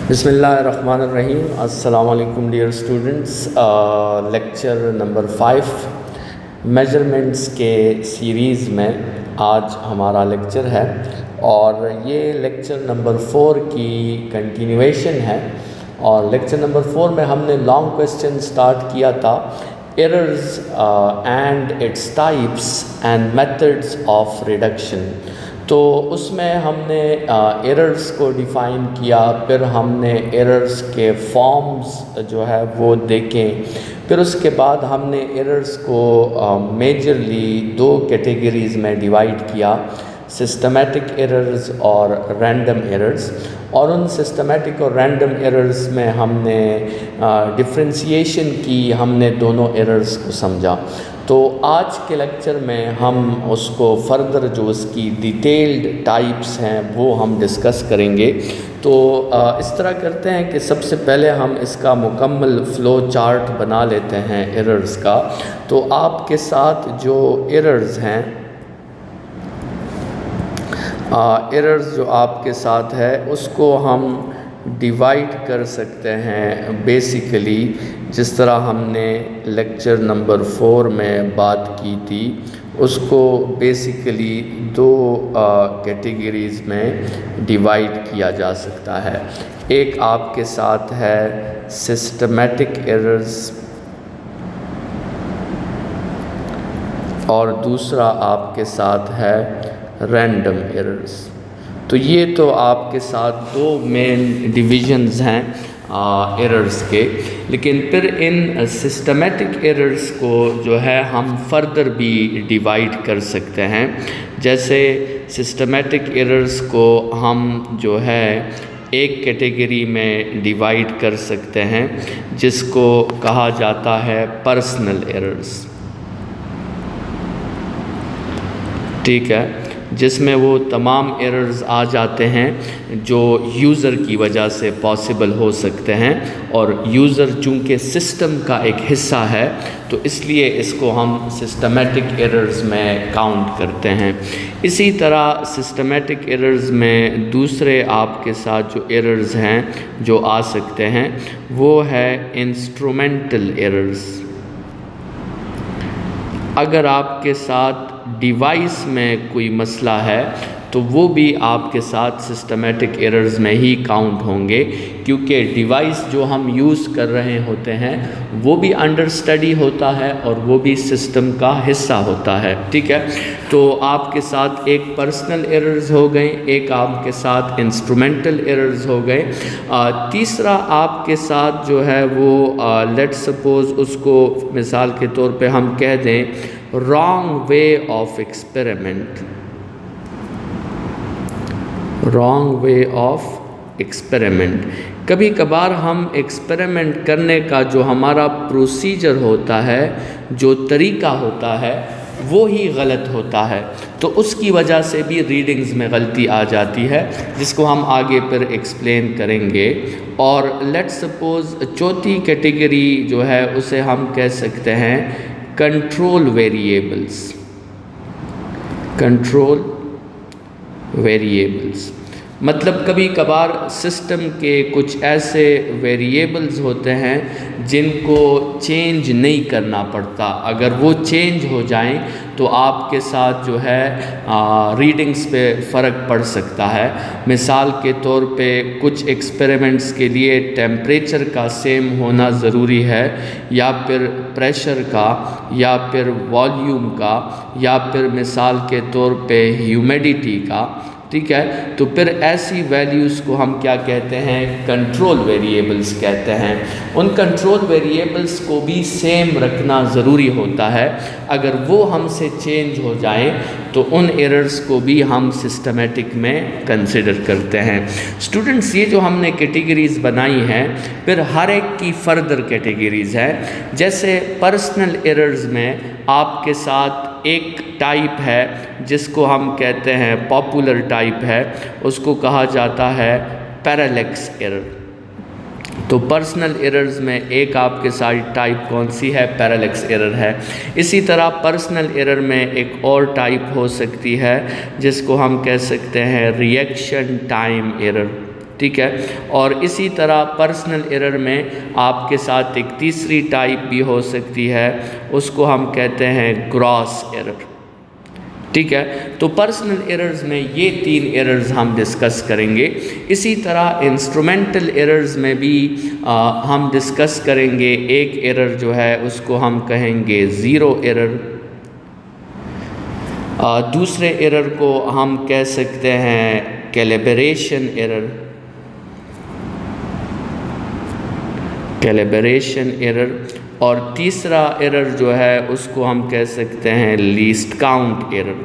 بسم اللہ الرحمن الرحیم. السلام علیکم dear students. Lecture number 5 measurements کے سیریز میں آج ہمارا لیکچر ہے اور یہ لیکچر نمبر 4 کی کنٹینیویشن ہے. اور لیکچر نمبر 4 میں ہم نے لانگ کویسچن سٹارٹ کیا تھا، errors and its types and methods of reduction. تو اس میں ہم نے ایررز کو ڈیفائن کیا، پھر ہم نے ایررز کے فارمز جو ہے وہ دیکھیں، پھر اس کے بعد ہم نے ایررز کو میجرلی 2 کیٹیگریز میں ڈیوائیڈ کیا، سسٹمیٹک ایررز اور رینڈم ایررز. اور ان سسٹمیٹک اور رینڈم ایررز میں ہم نے ڈفرینسیشن کی، ہم نے دونوں ایررز کو سمجھا. تو آج کے لیکچر میں ہم اس کو فردر جو اس کی ڈیٹیلڈ ٹائپس ہیں وہ ہم ڈسکس کریں گے. تو اس طرح کرتے ہیں کہ سب سے پہلے ہم اس کا مکمل فلو چارٹ بنا لیتے ہیں ایررز کا. تو آپ کے ساتھ جو ایررز ہیں، ایررز جو آپ کے ساتھ ہے اس کو ہم ڈیوائڈ کر سکتے ہیں بیسیکلی جس طرح ہم نے لیکچر نمبر 4 میں بات کی تھی. اس کو بیسیکلی 2 کیٹیگریز میں ڈیوائڈ کیا جا سکتا ہے. ایک آپ کے ساتھ ہے سسٹمیٹک ایررز اور دوسرا آپ کے ساتھ ہے رینڈم ایررز. تو یہ تو آپ کے ساتھ 2 مین ڈویژنز ہیں ایررز کے. لیکن پھر ان سسٹمیٹک ایررز کو جو ہے ہم فردر بھی ڈیوائڈ کر سکتے ہیں. جیسے سسٹمیٹک ایررز کو ہم جو ہے ایک کیٹیگری میں ڈیوائڈ کر سکتے ہیں جس کو کہا جاتا ہے پرسنل ایررز. ٹھیک ہے، جس میں وہ تمام ایررز آ جاتے ہیں جو یوزر کی وجہ سے پاسبل ہو سکتے ہیں، اور یوزر چونکہ سسٹم کا ایک حصہ ہے تو اس لیے اس کو ہم سسٹمیٹک ایررز میں کاؤنٹ کرتے ہیں. اسی طرح سسٹمیٹک ایررز میں دوسرے آپ کے ساتھ جو ایررز ہیں جو آ سکتے ہیں وہ ہے انسٹرومنٹل ایررز. اگر آپ کے ساتھ ڈیوائس میں کوئی مسئلہ ہے تو وہ بھی آپ کے ساتھ سسٹمیٹک ایررز میں ہی کاؤنٹ ہوں گے، کیونکہ ڈیوائس جو ہم یوز کر رہے ہوتے ہیں وہ بھی انڈر اسٹڈی ہوتا ہے اور وہ بھی سسٹم کا حصہ ہوتا ہے. ٹھیک ہے، تو آپ کے ساتھ ایک پرسنل ایررز ہو گئے، ایک آپ کے ساتھ انسٹرومنٹل ایررز ہو گئے. تیسرا آپ کے ساتھ جو ہے وہ لیٹ سپوز اس کو مثال کے طور پہ ہم کہہ دیں wrong way of experiment. Wrong way of experiment. کبھی کبھار ہم ایکسپیریمنٹ کرنے کا جو ہمارا پروسیجر ہوتا ہے، جو طریقہ ہوتا ہے وہ ہی غلط ہوتا ہے، تو اس کی وجہ سے بھی ریڈنگز میں غلطی آ جاتی ہے جس کو ہم آگے پھر ایکسپلین کریں گے. اور لیٹ سپوز چوتھی کیٹیگری جو ہے اسے ہم کہہ سکتے ہیں کنٹرول ویریبلز. کنٹرول ویریبلز مطلب کبھی کبھار سسٹم کے کچھ ایسے ویریبلز ہوتے ہیں جن کو چینج نہیں کرنا پڑتا. اگر وہ چینج ہو جائیں تو آپ کے ساتھ جو ہے ریڈنگز پہ فرق پڑ سکتا ہے. مثال کے طور پہ کچھ ایکسپیریمنٹس کے لیے ٹیمپریچر کا سیم ہونا ضروری ہے، یا پھر پریشر کا، یا پھر والیوم کا، یا پھر مثال کے طور پہ ہیومیڈیٹی کا. ٹھیک ہے، تو پھر ایسی ویلیوز کو ہم کیا کہتے ہیں؟ کنٹرول ویریبلز کہتے ہیں. ان کنٹرول ویریبلز کو بھی سیم رکھنا ضروری ہوتا ہے. اگر وہ ہم سے چینج ہو جائیں تو ان ایررز کو بھی ہم سسٹمیٹک میں کنسیڈر کرتے ہیں. اسٹوڈنٹس، یہ جو ہم نے کیٹیگریز بنائی ہیں پھر ہر ایک کی فردر کیٹیگریز ہیں. جیسے پرسنل ایررز میں آپ کے ساتھ ایک ٹائپ ہے جس کو ہم کہتے ہیں پاپولر ٹائپ ہے، اس کو کہا جاتا ہے پیرالیکس ایرر. تو پرسنل ایررز میں ایک آپ کے ساتھ ٹائپ کون سی ہے؟ پیرالیکس ایرر ہے. اسی طرح پرسنل ایرر میں ایک اور ٹائپ ہو سکتی ہے جس کو ہم کہہ سکتے ہیں ری ایکشن ٹائم ایرر. ٹھیک ہے. اور اسی طرح پرسنل ایرر میں آپ کے ساتھ ایک تیسری ٹائپ بھی ہو سکتی ہے، اس کو ہم کہتے ہیں گراس ایرر. ٹھیک ہے. تو پرسنل ایررز میں یہ 3 ایررز ہم ڈسکس کریں گے. اسی طرح انسٹرومنٹل ایررز میں بھی ہم ڈسکس کریں گے. ایک ایرر جو ہے اس کو ہم کہیں گے زیرو ایرر، دوسرے ایرر کو ہم کہہ سکتے ہیں کیلیبریشن ایرر، اور تیسرا ایرر جو ہے اس کو ہم کہہ سکتے ہیں لیسٹ کاؤنٹ ایرر.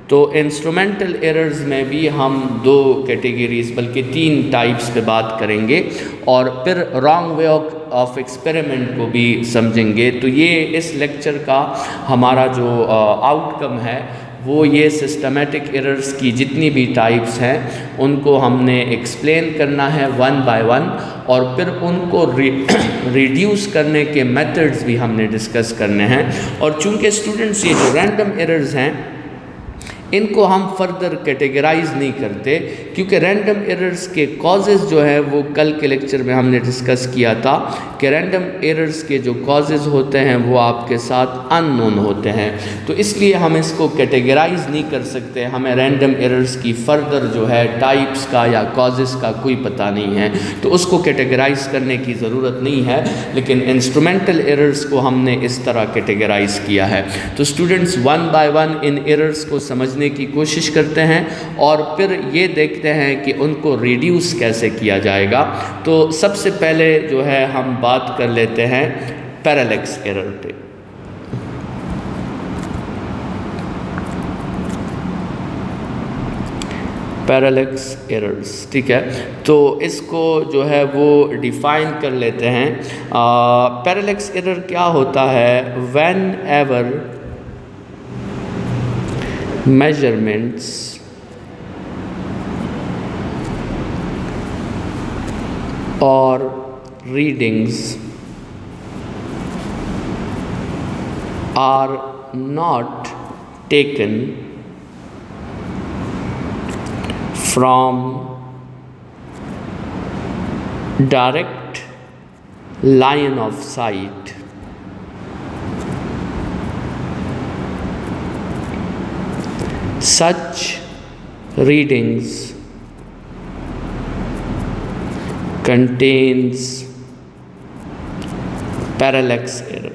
تو انسٹرومنٹل ایررز میں بھی ہم 2 کیٹیگریز بلکہ 3 ٹائپس پہ بات کریں گے، اور پھر رانگ وے آف ایکسپیریمنٹ کو بھی سمجھیں گے. تو یہ اس لیکچر کا ہمارا جو آؤٹ کم ہے وہ یہ سسٹمیٹک ایررز کی جتنی بھی ٹائپس ہیں ان کو ہم نے ایکسپلین کرنا ہے 1 بائی 1، اور پھر ان کو ریڈیوس کرنے کے میتھڈز بھی ہم نے ڈسکس کرنے ہیں. اور چونکہ اسٹوڈنٹس یہ جو رینڈم ایررز ہیں ان کو ہم فردر کیٹیگرائز نہیں کرتے، کیونکہ رینڈم ایررز کے کازز جو ہے وہ کل کے لیکچر میں ہم نے ڈسکس کیا تھا کہ رینڈم ایررز کے جو کازز ہوتے ہیں وہ آپ کے ساتھ ان نون ہوتے ہیں. تو اس لیے ہم اس کو کیٹیگرائز نہیں کر سکتے، ہمیں رینڈم ایررز کی فردر جو ہے ٹائپس کا یا کازز کا کوئی پتہ نہیں ہے، تو اس کو کیٹیگرائز کرنے کی ضرورت نہیں ہے. لیکن انسٹرومنٹل ایررز کو ہم نے اس طرح کیٹیگرائز کیا ہے. تو اسٹوڈنٹس 1 بائی 1 ان ایررز کو سمجھنے کی کوشش کرتے ہیں، اور پھر یہ دیکھتے ہیں کہ ان کو ریڈیوس کیسے کیا جائے گا. تو سب سے پہلے جو ہے ہم بات کر لیتے ہیں پیرالیکس ایرر پہ. پیرالیکس ایررز، ٹھیک ہے. تو اس کو جو ہے وہ ڈیفائن کر لیتے ہیں. پیرالیکس ایرر کیا ہوتا ہے؟ When ever measurements or readings are not taken from direct line of sight, such readings contains parallax error.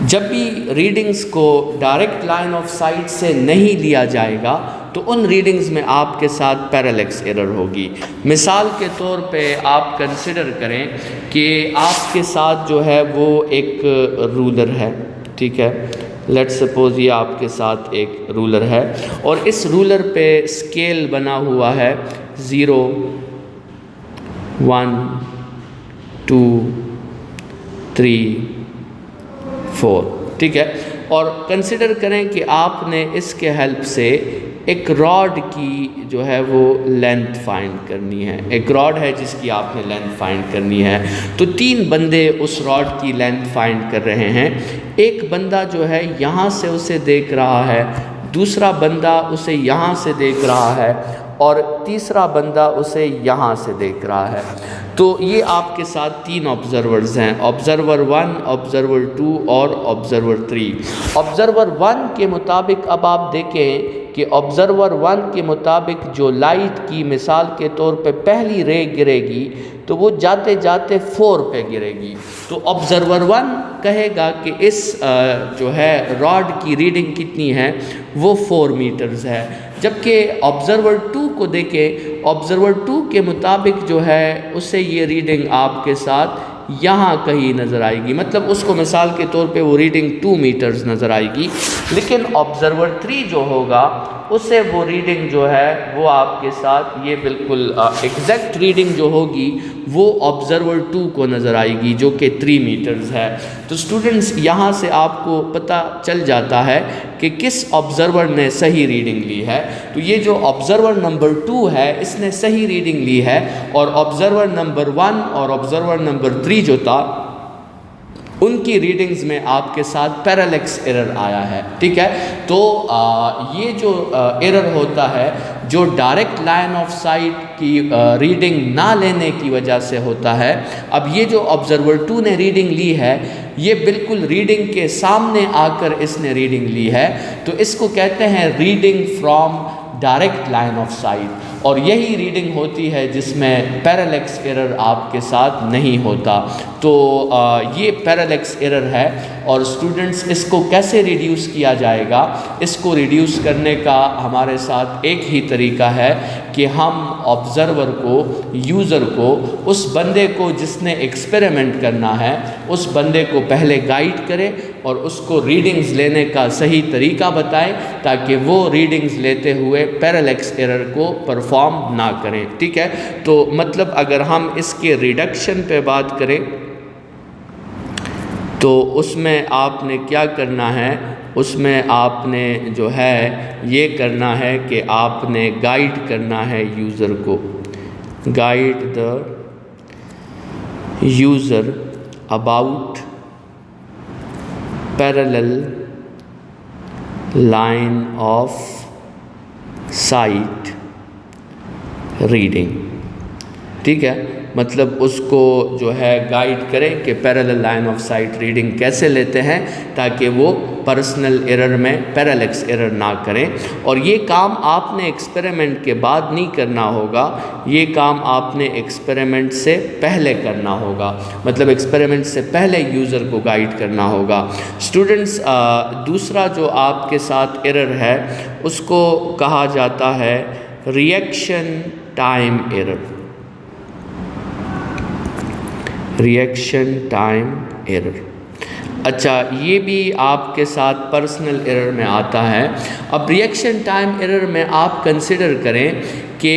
جب بھی ریڈنگز کو ڈائریکٹ لائن آف سائٹ سے نہیں لیا جائے گا تو ان ریڈنگز میں آپ کے ساتھ پیرالیکس ایرر ہوگی. مثال کے طور پہ آپ کنسیڈر کریں کہ آپ کے ساتھ جو ہے وہ ایک رولر ہے، ٹھیک ہے. لیٹ سپوز یہ آپ کے ساتھ ایک رولر ہے، اور اس رولر پہ اسکیل بنا ہوا ہے 0 1 2 3 4، ٹھیک ہے. اور کنسیڈر کریں کہ آپ نے اس کے ہیلپ سے ایک راڈ کی جو ہے وہ لینتھ فائنڈ کرنی ہے. ایک راڈ ہے جس کی آپ نے لینتھ فائنڈ کرنی ہے. تو 3 بندے اس راڈ کی لینتھ فائنڈ کر رہے ہیں. ایک بندہ جو ہے یہاں سے اسے دیکھ رہا ہے، دوسرا بندہ اسے یہاں سے دیکھ رہا ہے، اور تیسرا بندہ اسے یہاں سے دیکھ رہا ہے. تو یہ آپ کے ساتھ 3 آبزرورز ہیں، آبزرور 1، آبزرور 2 اور آبزرور 3. آبزرور 1 کے مطابق اب آپ دیکھیں کہ آبزرور 1 کے مطابق جو لائٹ کی مثال کے طور پہ پہلی رے گرے گی تو وہ جاتے جاتے 4 پہ گرے گی. تو آبزرور 1 کہے گا کہ اس جو ہے راڈ کی ریڈنگ کتنی ہے، وہ 4 میٹرز ہے. جبکہ آبزرور 2 کو دیکھیں، آبزرور 2 کے مطابق جو ہے اسے یہ ریڈنگ آپ کے ساتھ یہاں کہیں نظر آئے گی، مطلب اس کو مثال کے طور پہ وہ ریڈنگ 2 میٹرز نظر آئے گی. لیکن آبزرور 3 جو ہوگا اسے وہ ریڈنگ جو ہے وہ آپ کے ساتھ یہ بالکل ایگزیکٹ ریڈنگ جو ہوگی وہ آبزرور 2 کو نظر آئے گی جو کہ 3 میٹرز ہے. تو سٹوڈنٹس یہاں سے آپ کو پتہ چل جاتا ہے کہ کس آبزرور نے صحیح ریڈنگ لی ہے. تو یہ جو آبزرور نمبر 2 ہے اس نے صحیح ریڈنگ لی ہے، اور آبزرور نمبر 1 اور آبزرور نمبر 3 جو تھا ان کی ریڈنگز میں آپ کے ساتھ پیرالیکس ایرر آیا ہے، ٹھیک ہے۔ تو یہ جو ایرر ہوتا ہے جو ڈائریکٹ لائن آف سائٹ کی ریڈنگ نہ لینے کی وجہ سے ہوتا ہے۔ اب یہ جو آبزرور 2 نے ریڈنگ لی ہے، یہ بالکل ریڈنگ کے سامنے آ کر اس نے ریڈنگ لی ہے، تو اس کو کہتے ہیں reading from direct line of sight, اور یہی ریڈنگ ہوتی ہے جس میں پیرالیکس ایرر آپ کے ساتھ نہیں ہوتا۔ تو یہ پیرالیکس ایرر ہے، اور اسٹوڈنٹس اس کو کیسے ریڈیوس کیا جائے گا؟ اس کو ریڈیوس کرنے کا ہمارے ساتھ ایک ہی طریقہ ہے کہ ہم آبزرور کو، یوزر کو، اس بندے کو جس نے ایکسپیریمنٹ کرنا ہے، اس بندے کو پہلے گائیڈ کرے اور اس کو ریڈنگز لینے کا صحیح طریقہ بتائیں، تاکہ وہ ریڈنگز لیتے ہوئے پیرالیکس ایرر کو پرفارم نہ کریں، ٹھیک ہے۔ تو مطلب اگر ہم اس کے ریڈکشن پہ بات کریں تو اس میں آپ نے کیا کرنا ہے؟ اس میں آپ نے جو ہے یہ کرنا ہے کہ آپ نے گائیڈ کرنا ہے یوزر کو، guide the user about parallel line of sight reading, ٹھیک ہے۔ مطلب اس کو جو ہے گائیڈ کریں کہ parallel line of sight reading کیسے لیتے ہیں، تاکہ وہ پرسنل ایرر میں پیرالیکس ایرر نہ کریں۔ اور یہ کام آپ نے ایکسپیریمنٹ کے بعد نہیں کرنا ہوگا، یہ کام آپ نے ایکسپیریمنٹ سے پہلے کرنا ہوگا، مطلب ایکسپیریمنٹ سے پہلے یوزر کو گائیڈ کرنا ہوگا۔ اسٹوڈنٹس، دوسرا جو آپ کے ساتھ ایرر ہے اس کو کہا جاتا ہے reaction time error, reaction time error. اچھا، یہ بھی آپ کے ساتھ پرسنل ایرر میں آتا ہے۔ اب ریئیکشن ٹائم ایرر میں آپ کنسیڈر کریں کہ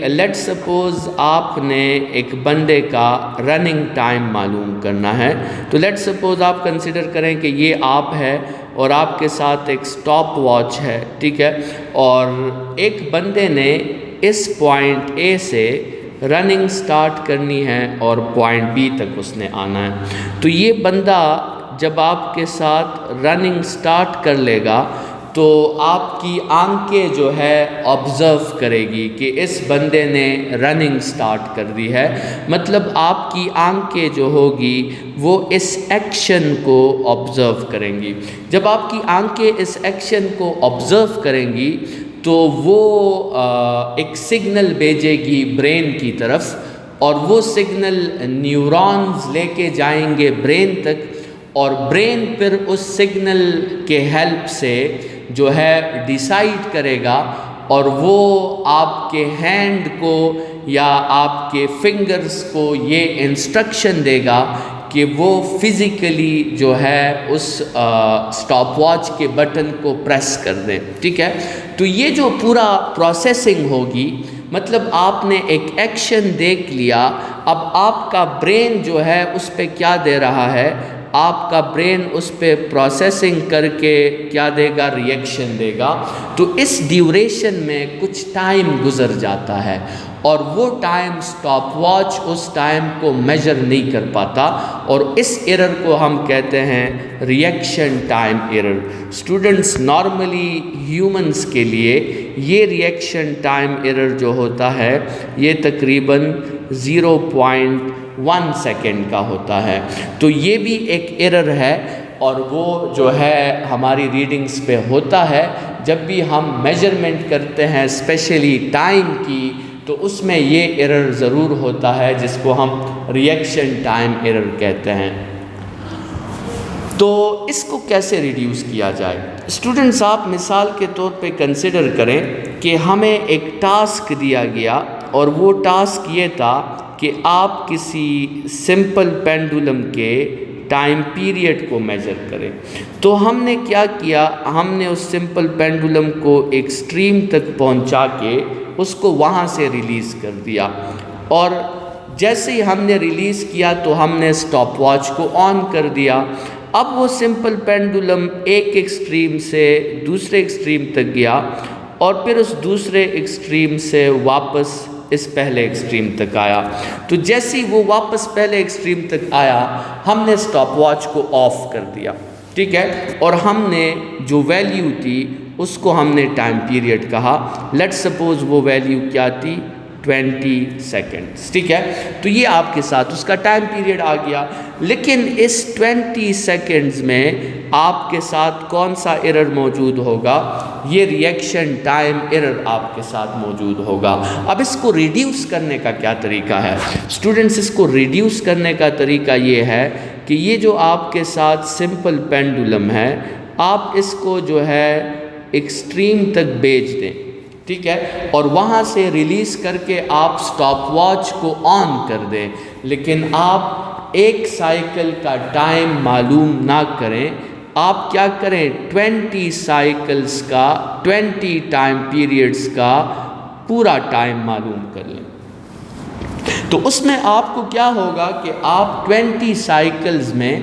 لیٹ سپوز آپ نے ایک بندے کا رننگ ٹائم معلوم کرنا ہے، تو لیٹ سپوز آپ کنسیڈر کریں کہ یہ آپ ہے اور آپ کے ساتھ ایک سٹاپ واچ ہے، ٹھیک ہے، اور ایک بندے نے اس پوائنٹ اے سے رننگ سٹارٹ کرنی ہے اور پوائنٹ بی تک اس نے آنا ہے۔ تو یہ بندہ جب آپ کے ساتھ رننگ سٹارٹ کر لے گا تو آپ کی آنکھیں جو ہے آبزرو کرے گی کہ اس بندے نے رننگ سٹارٹ کر دی ہے، مطلب آپ کی آنکھیں جو ہوگی وہ اس ایکشن کو آبزرو کریں گی۔ جب آپ کی آنکھیں اس ایکشن کو آبزرو کریں گی تو وہ ایک سگنل بھیجے گی برین کی طرف، اور وہ سگنل نیورونز لے کے جائیں گے برین تک، اور برین پھر اس سگنل کے ہیلپ سے جو ہے ڈیسائیڈ کرے گا، اور وہ آپ کے ہینڈ کو یا آپ کے فنگرز کو یہ انسٹرکشن دے گا کہ وہ فزیکلی جو ہے اس سٹاپ واچ کے بٹن کو پریس کر دیں، ٹھیک ہے۔ تو یہ جو پورا پروسیسنگ ہوگی، مطلب آپ نے ایک ایکشن دیکھ لیا، اب آپ کا برین جو ہے اس پہ کیا دے رہا ہے؟ آپ کا برین اس پہ پروسیسنگ کر کے کیا دے گا؟ ریئیکشن دے گا۔ تو اس ڈیوریشن میں کچھ ٹائم گزر جاتا ہے، اور وہ ٹائم سٹاپ واچ اس ٹائم کو میجر نہیں کر پاتا، اور اس ایرر کو ہم کہتے ہیں reaction time error. Students, normally humans کے لیے یہ ریئیکشن ٹائم ایرر جو ہوتا ہے یہ تقریباً 0.1 سیکنڈ کا ہوتا ہے۔ تو یہ بھی ایک ایرر ہے، اور وہ جو ہے ہماری ریڈنگز پہ ہوتا ہے جب بھی ہم میجرمنٹ کرتے ہیں اسپیشلی ٹائم کی، تو اس میں یہ ایرر ضرور ہوتا ہے جس کو ہم ریئیکشن ٹائم ایرر کہتے ہیں۔ تو اس کو کیسے ریڈیوس کیا جائے؟ اسٹوڈنٹس، آپ مثال کے طور پہ کنسیڈر کریں کہ ہمیں ایک ٹاسک دیا گیا، اور وہ ٹاسک یہ تھا کہ آپ کسی سمپل پینڈولم کے ٹائم پیریڈ کو میجر کریں۔ تو ہم نے کیا کیا؟ ہم نے اس سمپل پینڈولم کو ایک اسٹریم تک پہنچا کے اس کو وہاں سے ریلیز کر دیا، اور جیسے ہی ہم نے ریلیز کیا تو ہم نے سٹاپ واچ کو آن کر دیا۔ اب وہ سمپل پینڈولم ایک ایکسٹریم سے دوسرے ایکسٹریم تک گیا، اور پھر اس دوسرے ایکسٹریم سے واپس اس پہلے ایکسٹریم تک آیا. تو جیسے وہ واپس پہلے ایکسٹریم تک آیا ہم نے اسٹاپ واچ کو آف کر دیا, ٹھیک ہے, اور ہم نے جو ویلیو تھی اس کو ہم نے ٹائم پیریڈ کہا. لیٹ سپوز وہ ویلیو کیا تھی 20 سیکنڈز, ٹھیک ہے. تو یہ آپ کے ساتھ اس کا ٹائم پیریڈ آ گیا, لیکن اس 20 سیکنڈز میں آپ کے ساتھ کون سا ایرر موجود ہوگا؟ یہ ریئیکشن ٹائم ایرر آپ کے ساتھ موجود ہوگا. اب اس کو ریڈیوس کرنے کا کیا طریقہ ہے اسٹوڈنٹس؟ اس کو ریڈیوس کرنے کا طریقہ یہ ہے کہ یہ جو آپ کے ساتھ سمپل پینڈولم ہے آپ اس کو جو ہے ایکسٹریم تک بھیج دیں, ٹھیک ہے, اور وہاں سے ریلیز کر کے آپ سٹاپ واچ کو آن کر دیں, لیکن آپ ایک سائیکل کا ٹائم معلوم نہ کریں. آپ کیا کریں 20 سائیکلز کا 20 ٹائم پیریڈز کا پورا ٹائم معلوم کر لیں. تو اس میں آپ کو کیا ہوگا کہ آپ 20 سائیکلز میں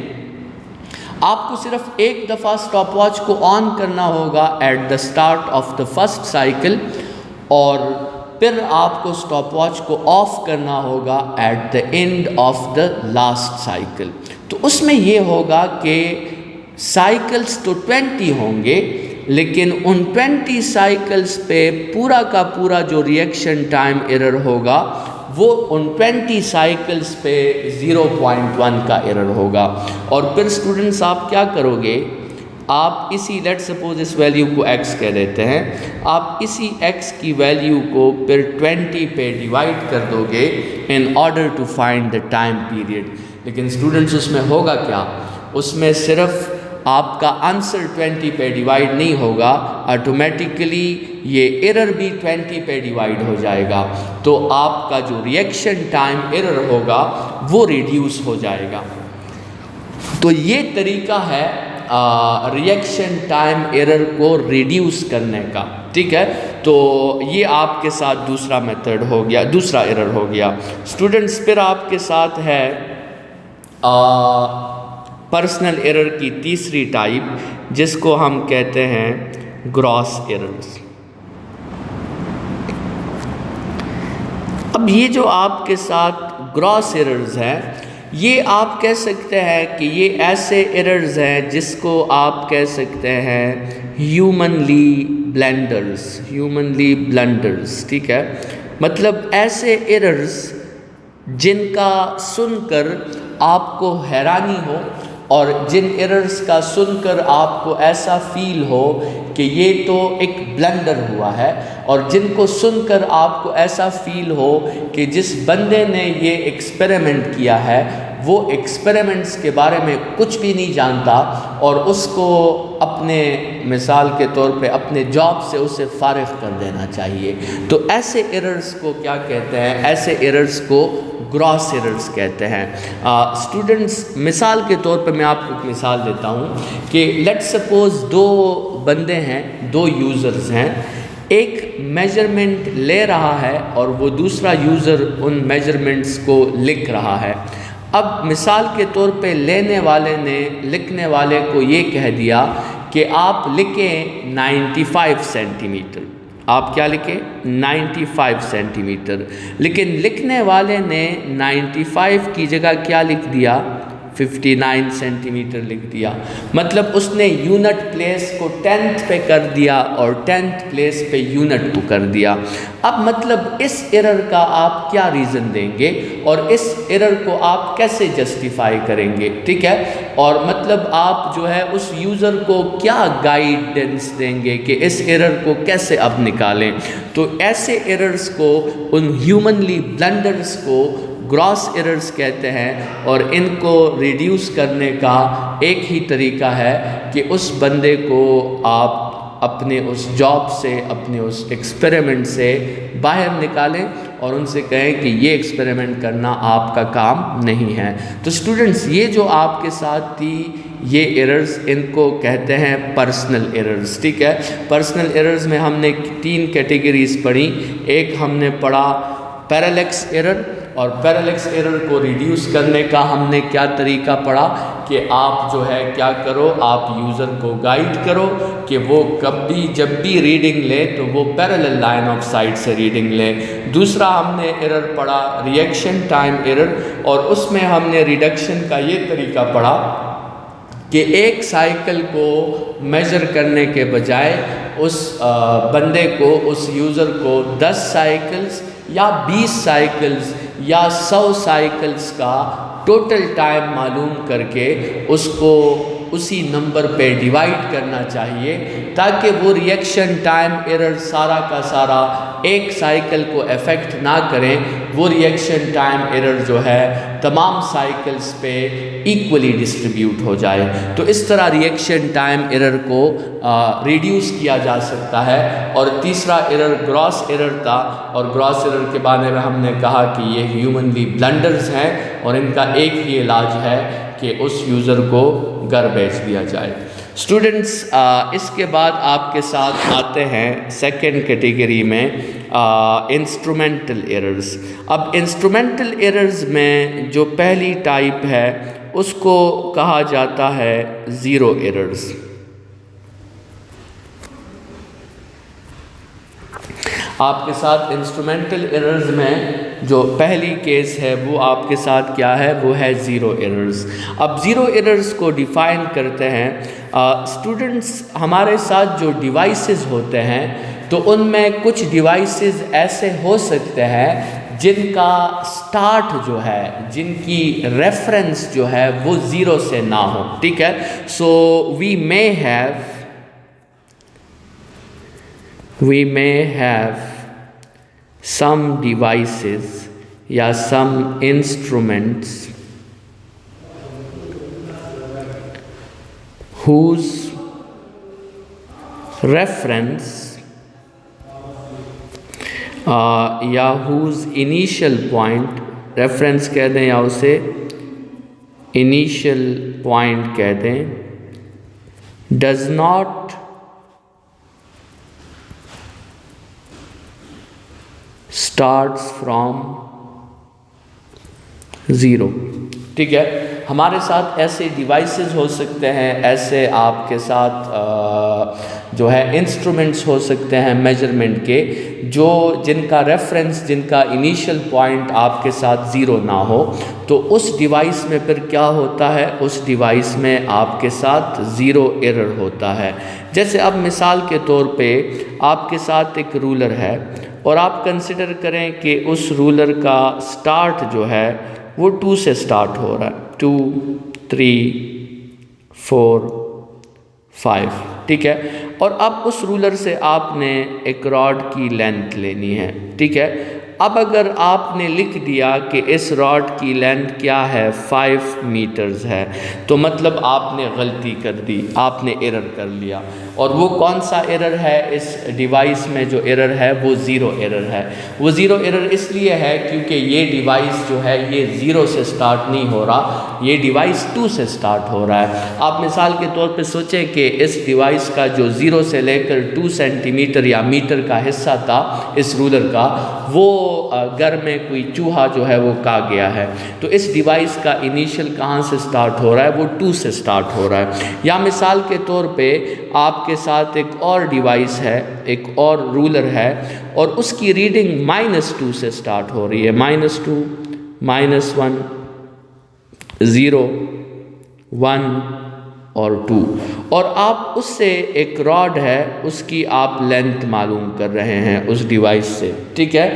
آپ کو صرف ایک دفعہ سٹاپ واچ کو آن کرنا ہوگا at the start of the first cycle, اور پھر آپ کو سٹاپ واچ کو آف کرنا ہوگا at the end of the last cycle. تو اس میں یہ ہوگا کہ سائیکلز تو 20 ہوں گے, لیکن ان 20 سائیکلز پہ پورا کا پورا جو ریئیکشن ٹائم ایرر ہوگا وہ ان 20 سائیکلز پہ 0.1 کا ایرر ہوگا. اور پھر اسٹوڈنٹس آپ کیا کرو گے؟ آپ اسی لیٹ سپوز اس ویلیو کو x کہہ دیتے ہیں, آپ اسی x کی ویلیو کو پھر 20 پہ ڈیوائڈ کر دو گے in order to find the time period. لیکن اسٹوڈنٹس اس میں ہوگا کیا؟ اس میں صرف آپ کا آنسر 20 پہ ڈیوائڈ نہیں ہوگا, آٹومیٹیکلی یہ ایرر بھی 20 پہ ڈیوائڈ ہو جائے گا. تو آپ کا جو ریئیکشن ٹائم ایرر ہوگا وہ ریڈیوس ہو جائے گا. تو یہ طریقہ ہے ریئیکشن ٹائم ایرر کو ریڈیوس کرنے کا, ٹھیک ہے. تو یہ آپ کے ساتھ دوسرا میتھڈ ہو گیا, دوسرا ایرر ہو گیا. اسٹوڈنٹس پھر آپ کے ساتھ ہے پرسنل ایرر کی تیسری ٹائپ جس کو ہم کہتے ہیں گراس ایررز. اب یہ جو آپ کے ساتھ گراس ایررز ہیں یہ آپ کہہ سکتے ہیں کہ یہ ایسے ایررز ہیں جس کو آپ کہہ سکتے ہیں ہیومنلی بلنڈرز, ٹھیک ہے. مطلب ایسے ایررز جن کا سن کر آپ کو حیرانی ہو اور جن ایررز کا سن کر آپ کو ایسا فیل ہو کہ یہ تو ایک بلنڈر ہوا ہے, اور جن کو سن کر آپ کو ایسا فیل ہو کہ جس بندے نے یہ ایکسپیریمنٹ کیا ہے وہ ایکسپیریمنٹس کے بارے میں کچھ بھی نہیں جانتا اور اس کو اپنے مثال کے طور پہ اپنے جاب سے اسے فارغ کر دینا چاہیے. تو ایسے ایررز کو کیا کہتے ہیں؟ ایسے ایررز کو گراس ایررز کہتے ہیں. اسٹوڈنٹس مثال کے طور پہ میں آپ کو ایک مثال دیتا ہوں کہ لیٹ سپوز دو بندے ہیں, دو یوزرز ہیں, ایک میجرمنٹ لے رہا ہے اور وہ دوسرا یوزر ان میجرمنٹس کو لکھ رہا ہے. اب مثال کے طور پہ لینے والے نے لکھنے والے کو یہ کہہ دیا کہ آپ لکھیں 95 سینٹی میٹر. آپ کیا لکھیں 95 سینٹی میٹر, لیکن لکھنے والے نے 95 کی جگہ کیا لکھ دیا 59 سینٹی میٹر لکھ دیا. مطلب اس نے یونٹ پلیس کو 10th پہ کر دیا اور 10th پلیس پہ یونٹ کو کر دیا. اب مطلب اس ایرر کا آپ کیا ریزن دیں گے اور اس ایرر کو آپ کیسے جسٹیفائی کریں گے, ٹھیک ہے. اور مطلب آپ جو ہے اس یوزر کو کیا گائیڈنس دیں گے کہ اس ایرر کو کیسے اب نکالیں. تو ایسے ایررز کو, ان ہیومنلی بلنڈرز کو گراس ایررز کہتے ہیں, اور ان کو ریڈیوس کرنے کا ایک ہی طریقہ ہے کہ اس بندے کو آپ اپنے اس جاب سے, اپنے اس ایکسپیریمنٹ سے باہر نکالیں اور ان سے کہیں کہ یہ ایکسپیریمنٹ کرنا آپ کا کام نہیں ہے. تو اسٹوڈنٹس یہ جو آپ کے ساتھ تھی یہ ایررز, ان کو کہتے ہیں پرسنل ایررز, ٹھیک ہے. پرسنل ایررز میں ہم نے 3 کیٹیگریز پڑھی. ایک ہم نے پڑھا پیرالیکس ایرر, اور پیرلیکس ایرر کو ریڈیوس کرنے کا ہم نے کیا طریقہ پڑھا کہ آپ جو ہے کیا کرو، آپ یوزر کو گائیڈ کرو کہ وہ جب بھی ریڈنگ لے تو وہ پیرلل لائن آف سائٹ سے ریڈنگ لے۔ دوسرا ہم نے ایرر پڑھا ریئیکشن ٹائم ایرر، اور اس میں ہم نے ریڈکشن کا یہ طریقہ پڑھا کہ ایک سائیکل کو میجر کرنے کے بجائے اس بندے کو، اس یوزر کو 10 سائیکلز یا 20 سائیکلز یا 100 سائیکلز کا ٹوٹل ٹائم معلوم کر کے اس کو اسی نمبر پہ ڈیوائڈ کرنا چاہیے، تاکہ وہ ریئیکشن ٹائم ایرر سارا کا سارا ایک سائیکل کو افیکٹ نہ کریں، وہ ریئیکشن ٹائم ایرر جو ہے تمام سائیکلز پہ ایکولی ڈسٹریبیوٹ ہو جائے۔ تو اس طرح ریئیکشن ٹائم ایرر کو ریڈیوس کیا جا سکتا ہے۔ اور تیسرا ایرر گراس ایرر تھا، اور گراس ایرر کے بارے میں ہم نے کہا کہ یہ ہیومنلی بلنڈرز ہیں، اور ان کا ایک ہی علاج ہے کہ اس یوزر کو گھر بھیج دیا جائے۔ اسٹوڈنٹس، اس کے بعد آپ کے ساتھ آتے ہیں سیکنڈ کیٹیگری میں انسٹرومنٹل ایررز۔ اب انسٹرومنٹل ایررز میں جو پہلی ٹائپ ہے اس کو کہا جاتا ہے زیرو ایررز۔ آپ کے ساتھ انسٹرومنٹل ایررز میں جو پہلی کیس ہے وہ آپ کے ساتھ کیا ہے، وہ ہے زیرو ایررز۔ اب زیرو ایررز کو ڈیفائن کرتے ہیں اسٹوڈنٹس، ہمارے ساتھ جو ڈیوائسز ہوتے ہیں تو ان میں کچھ ڈیوائسز ایسے ہو سکتے ہیں جن کا سٹارٹ جو ہے، جن کی ریفرنس جو ہے وہ زیرو سے نہ ہو، ٹھیک ہے۔ سو وی may have some devices یا some instruments whose reference یا whose initial point، ریفرنس کہہ دیں یا اسے initial point کہہ دیں، does not starts from zero, ٹھیک ہے۔ ہمارے ساتھ ایسے ڈیوائسز ہو سکتے ہیں، ایسے آپ کے ساتھ جو ہے انسٹرومنٹس ہو سکتے ہیں میجرمنٹ کے، جن کا ریفرنس، جن کا انیشل پوائنٹ آپ کے ساتھ زیرو نہ ہو، تو اس ڈیوائس میں پھر کیا ہوتا ہے، اس ڈیوائس میں آپ کے ساتھ زیرو ایرر ہوتا ہے۔ جیسے اب مثال کے طور پہ آپ کے ساتھ ایک رولر ہے، اور آپ کنسیڈر کریں کہ اس رولر کا سٹارٹ جو ہے وہ 2 سے سٹارٹ ہو رہا ہے، 2 3 4 5، ٹھیک ہے۔ اور اب اس رولر سے آپ نے ایک راڈ کی لینتھ لینی ہے، ٹھیک ہے۔ اب اگر آپ نے لکھ دیا کہ اس راڈ کی لینتھ کیا ہے، 5 میٹرز ہے، تو مطلب آپ نے غلطی کر دی، آپ نے ایرر کر لیا۔ اور وہ کون سا ایرر ہے اس ڈیوائس میں؟ جو ایرر ہے وہ زیرو ایرر ہے۔ وہ زیرو ایرر اس لیے ہے کیونکہ یہ ڈیوائس جو ہے یہ زیرو سے سٹارٹ نہیں ہو رہا، یہ ڈیوائس 2 سے سٹارٹ ہو رہا ہے۔ آپ مثال کے طور پہ سوچیں کہ اس ڈیوائس کا جو 0 سے لے کر 2 سینٹی میٹر یا میٹر کا حصہ تھا اس رولر کا، وہ گھر میں کوئی چوہا جو ہے وہ کھا گیا ہے، تو اس ڈیوائس کا انیشل کہاں سے سٹارٹ ہو رہا ہے؟ وہ 2 سے سٹارٹ ہو رہا ہے۔ یا مثال کے طور پہ آپ کے ساتھ ایک اور ڈیوائس ہے، ایک اور رولر ہے، اور اس کی ریڈنگ -2 سے سٹارٹ ہو رہی ہے، -2 -1 0 1 اور 2، اور آپ اس سے ایک راڈ ہے اس کی آپ لینتھ معلوم کر رہے ہیں اس ڈیوائس سے، ٹھیک ہے۔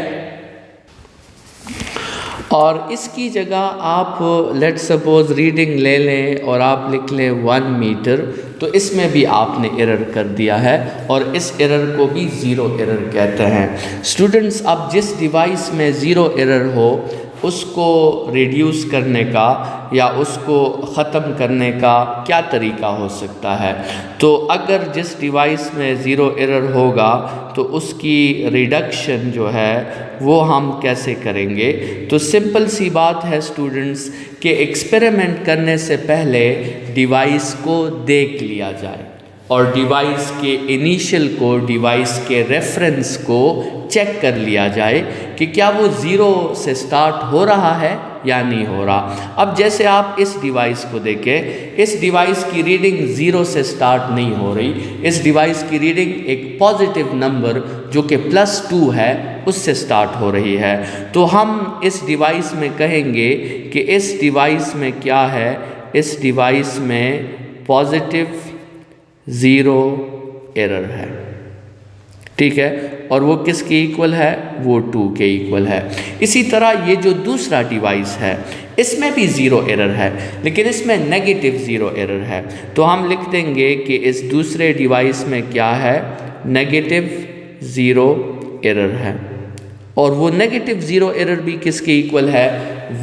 اور اس کی جگہ آپ لیٹ سپوز ریڈنگ لے لیں اور آپ لکھ لیں 1 میٹر، تو اس میں بھی آپ نے ایرر کر دیا ہے، اور اس ایرر کو بھی زیرو ایرر کہتے ہیں۔ اسٹوڈنٹس، اب جس ڈیوائس میں زیرو ایرر ہو اس کو ریڈیوس کرنے کا یا اس کو ختم کرنے کا کیا طریقہ ہو سکتا ہے؟ تو اگر جس ڈیوائس میں زیرو ایرر ہوگا تو اس کی ریڈکشن جو ہے وہ ہم کیسے کریں گے؟ تو سمپل سی بات ہے اسٹوڈنٹس کہ ایکسپیریمنٹ کرنے سے پہلے ڈیوائس کو دیکھ لیا جائے، اور ڈیوائس کے انیشل کو، ڈیوائس کے ریفرنس کو چیک کر لیا جائے کہ کیا وہ 0 سے سٹارٹ ہو رہا ہے یا نہیں ہو رہا۔ اب جیسے آپ اس ڈیوائس کو دیکھیں، اس ڈیوائس کی ریڈنگ 0 سے سٹارٹ نہیں ہو رہی، اس ڈیوائس کی ریڈنگ ایک پازیٹیو نمبر جو کہ +2 ہے اس سے سٹارٹ ہو رہی ہے۔ تو ہم اس ڈیوائس میں کہیں گے کہ اس ڈیوائس میں کیا ہے، اس ڈیوائس میں پازیٹیو 0 ایرر ہے، ٹھیک ہے، اور وہ کس کے ایکول ہے، وہ 2 کے ایکول ہے۔ اسی طرح یہ جو دوسرا ڈیوائس ہے اس میں بھی 0 ایرر ہے، لیکن اس میں نیگیٹو 0 ایرر ہے، تو ہم لکھ دیں گے کہ اس دوسرے ڈیوائس میں کیا ہے، نیگیٹو 0 ایرر ہے، اور وہ نیگیٹو 0 ایرر بھی کس کے ایکول ہے،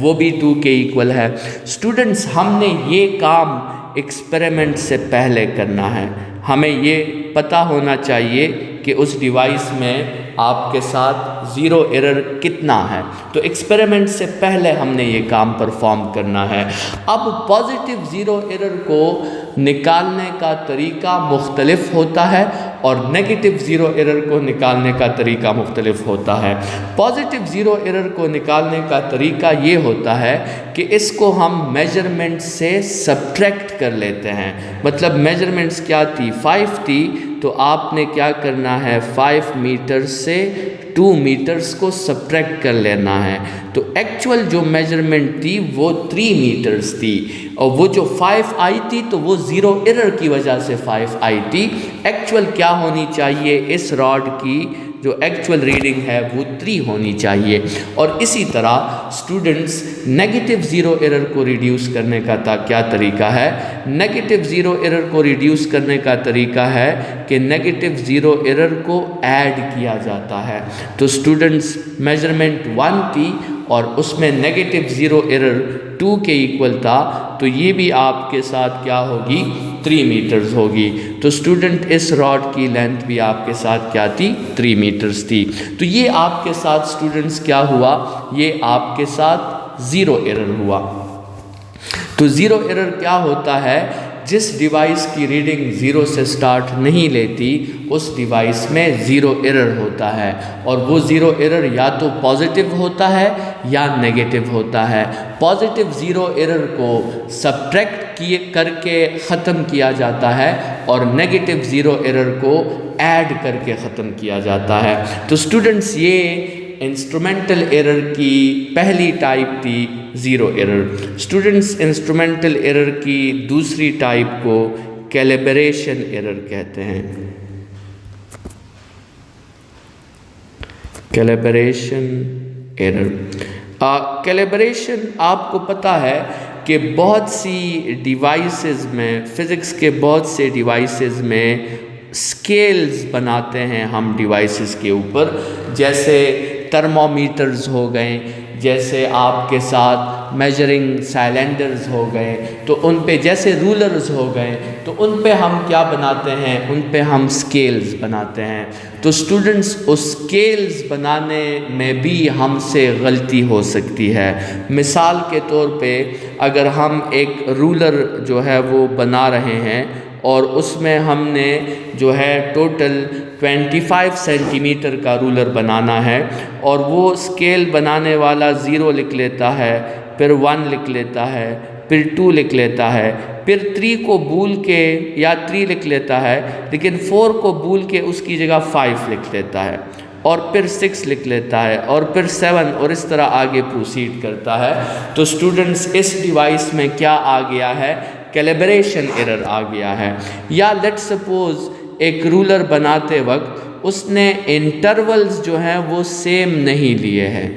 وہ بھی 2 کے ایکول ہے۔ سٹوڈنٹس، ہم نے یہ کام ایکسپیریمنٹ سے پہلے کرنا ہے، ہمیں یہ پتہ ہونا چاہیے کہ اس ڈیوائس میں آپ کے ساتھ 0 ایرر کتنا ہے، تو ایکسپیریمنٹ سے پہلے ہم نے یہ کام پرفارم کرنا ہے۔ اب پازیٹیو 0 ایرر کو نکالنے کا طریقہ مختلف ہوتا ہے اور نیگیٹو 0 ایرر کو نکالنے کا طریقہ مختلف ہوتا ہے۔ پازیٹیو 0 ایرر کو نکالنے کا طریقہ یہ ہوتا ہے کہ اس کو ہم میجرمنٹ سے سبٹریکٹ کر لیتے ہیں، مطلب میجرمنٹس کیا تھی، 5 تھی، تو آپ نے کیا کرنا ہے، 5 میٹر سے 2 میٹرز کو سبٹریکٹ کر لینا ہے، تو ایکچول جو میجرمنٹ تھی وہ 3 میٹرز تھی، اور وہ جو 5 آئی تھی تو وہ 0 ایرر کی وجہ سے 5 آئی تھی۔ ایکچول کیا ہونی چاہیے، اس راڈ کی جو ایکچول ریڈنگ ہے وہ 3 ہونی چاہیے۔ اور اسی طرح سٹوڈنٹس، نیگیٹو 0 ایرر کو ریڈیوس کرنے کا کیا طریقہ ہے، نیگیٹو 0 ایرر کو ریڈیوس کرنے کا طریقہ ہے کہ نیگیٹو 0 ایرر کو ایڈ کیا جاتا ہے۔ تو سٹوڈنٹس، میجرمنٹ 1 تھی اور اس میں نیگیٹو 0 ایرر 2 کے ایکول تھا، تو یہ بھی آپ کے ساتھ کیا ہوگی، 3 میٹرز ہوگی۔ تو سٹوڈنٹ، اس راڈ کی لینتھ بھی آپ کے ساتھ کیا تھی، 3 میٹرز تھی۔ تو یہ آپ کے ساتھ سٹوڈنٹس کیا ہوا، یہ آپ کے ساتھ 0 ایرر ہوا۔ تو 0 ایرر کیا ہوتا ہے، جس ڈیوائس کی ریڈنگ 0 سے سٹارٹ نہیں لیتی اس ڈیوائس میں 0 ایرر ہوتا ہے، اور وہ 0 ایرر یا تو پازیٹیو ہوتا ہے یا نیگیٹو ہوتا ہے۔ پازیٹیو 0 ایرر کو سبٹریکٹ کر کے ختم کیا جاتا ہے اور نیگیٹو 0 ایرر کو ایڈ کر کے ختم کیا جاتا ہے۔ تو سٹوڈنٹس، یہ انسٹرومنٹل ایرر کی پہلی ٹائپ تھی 0 ایرر۔ سٹوڈنٹس، انسٹرومنٹل ایرر کی دوسری ٹائپ کو کیلیبریشن ایرر کہتے ہیں۔ کیلیبریشن ایرر، کیلیبریشن آپ کو پتہ ہے کہ بہت سی ڈیوائسز میں، فزکس کے بہت سے ڈیوائسز میں سکیلز بناتے ہیں ہم ڈیوائسز کے اوپر، جیسے تھرمومیٹرز ہو گئے، جیسے آپ کے ساتھ میجرنگ سائلنڈرز ہو گئے، تو ان پہ جیسے رولرز ہو گئے، تو ان پہ ہم کیا بناتے ہیں، ان پہ ہم سکیلز بناتے ہیں۔ تو سٹوڈنٹس، اس سکیلز بنانے میں بھی ہم سے غلطی ہو سکتی ہے۔ مثال کے طور پہ اگر ہم ایک رولر جو ہے وہ بنا رہے ہیں اور اس میں ہم نے جو ہے ٹوٹل 25 سینٹی میٹر کا رولر بنانا ہے، اور وہ سکیل بنانے والا 0 لکھ لیتا ہے، پھر 1 لکھ لیتا ہے، پھر 2 لکھ لیتا ہے، پھر 3 کو بھول کے یا 3 لکھ لیتا ہے، لیکن 4 کو بھول کے اس کی جگہ 5 لکھ لیتا ہے، اور پھر 6 لکھ لیتا ہے، اور پھر 7، اور اس طرح آگے پروسیڈ کرتا ہے۔ تو سٹوڈنٹس، اس ڈیوائس میں کیا آ گیا ہے، کیلیبریشن ایرر آ گیا ہے۔ یا لیٹ سپوز ایک رولر بناتے وقت اس نے انٹرولز جو ہیں وہ سیم نہیں لیے ہیں،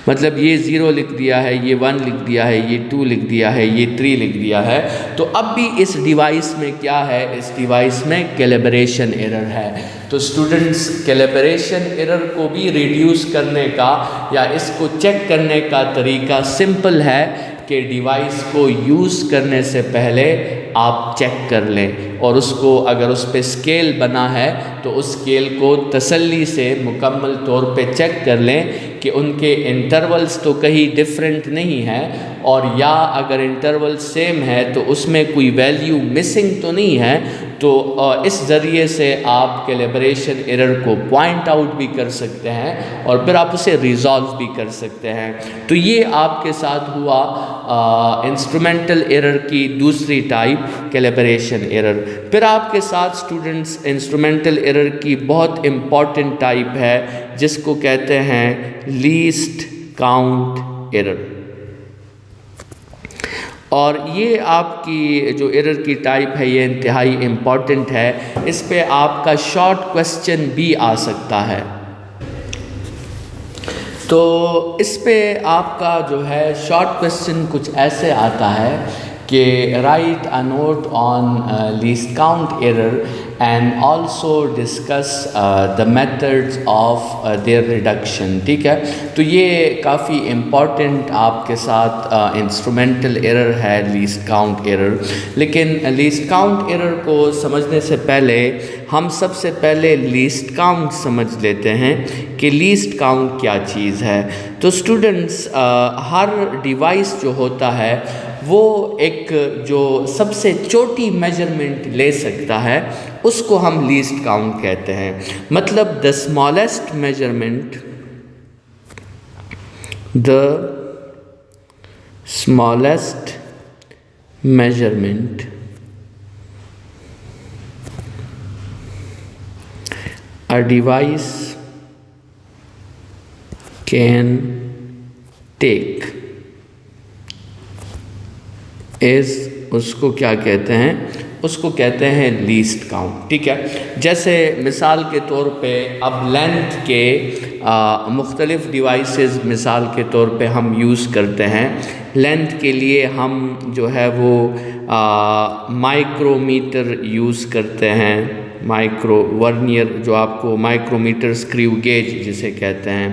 مطلب یہ 0 لکھ دیا ہے، یہ 1 لکھ دیا ہے، یہ 2 لکھ دیا ہے، یہ 3 لکھ دیا ہے، تو اب بھی اس ڈیوائس میں کیا ہے، اس ڈیوائس میں کیلیبریشن ایرر ہے۔ تو سٹوڈنٹس، کیلیبریشن ایرر کو بھی ریڈیوس کرنے کا یا اس کو چیک کرنے کا طریقہ سمپل ہے کہ ڈیوائس کو یوز کرنے سے پہلے آپ چیک کر لیں، اور اس کو اگر اس پہ سکیل بنا ہے تو اس سکیل کو تسلی سے مکمل طور پہ چیک کر لیں کہ ان کے انٹرولز تو کہیں ڈفرینٹ نہیں ہیں، اور یا اگر انٹرول سیم ہے تو اس میں کوئی ویلیو مسنگ تو نہیں ہے، تو اس ذریعے سے آپ کیلیبریشن ایرر کو پوائنٹ آؤٹ بھی کر سکتے ہیں اور پھر آپ اسے ریزالو بھی کر سکتے ہیں۔ تو یہ آپ کے ساتھ ہوا انسٹرومنٹل ایرر کی دوسری ٹائپ، کیلیبریشن ایرر۔ پھر آپ کے ساتھ اسٹوڈنٹس انسٹرومنٹل ایرر کی بہت امپورٹنٹ ٹائپ ہے جس کو کہتے ہیں لیسٹ کاؤنٹ ایرر، اور یہ آپ کی جو ایرر کی ٹائپ ہے یہ انتہائی امپورٹنٹ ہے، اس پہ آپ کا شارٹ کوسچن بھی آ سکتا ہے۔ تو اس پہ آپ کا جو ہے شارٹ کوسچن کچھ ایسے آتا ہے کہ write a note on least count error and also discuss the methods of their reduction, ٹھیک ہے۔ تو یہ کافی امپورٹنٹ آپ کے ساتھ انسٹرومنٹل ایرر ہے لیسٹ کاؤنٹ ایرر۔ لیکن لیسٹ کاؤنٹ ایرر کو سمجھنے سے پہلے ہم سب سے پہلے لیسٹ کاؤنٹ سمجھ لیتے ہیں کہ لیسٹ کاؤنٹ کیا چیز ہے۔ تو اسٹوڈنٹس ہر ڈیوائس جو ہوتا ہے وہ ایک جو سب سے چھوٹی میجرمنٹ لے سکتا ہے اس کو ہم لیسٹ کاؤنٹ کہتے ہیں۔ مطلب the smallest measurement a device can take is اس کو کیا کہتے ہیں؟ اس کو کہتے ہیں لیسٹ کاؤنٹ، ٹھیک ہے۔ جیسے مثال کے طور پہ اب لینتھ کے مختلف ڈیوائسز مثال کے طور پہ ہم یوز کرتے ہیں۔ لینتھ کے لیے ہم جو ہے وہ مائکرو میٹر یوز کرتے ہیں، مائکرو ورنیئر جو آپ کو مائکرو میٹر اسکریو گیج جسے کہتے ہیں،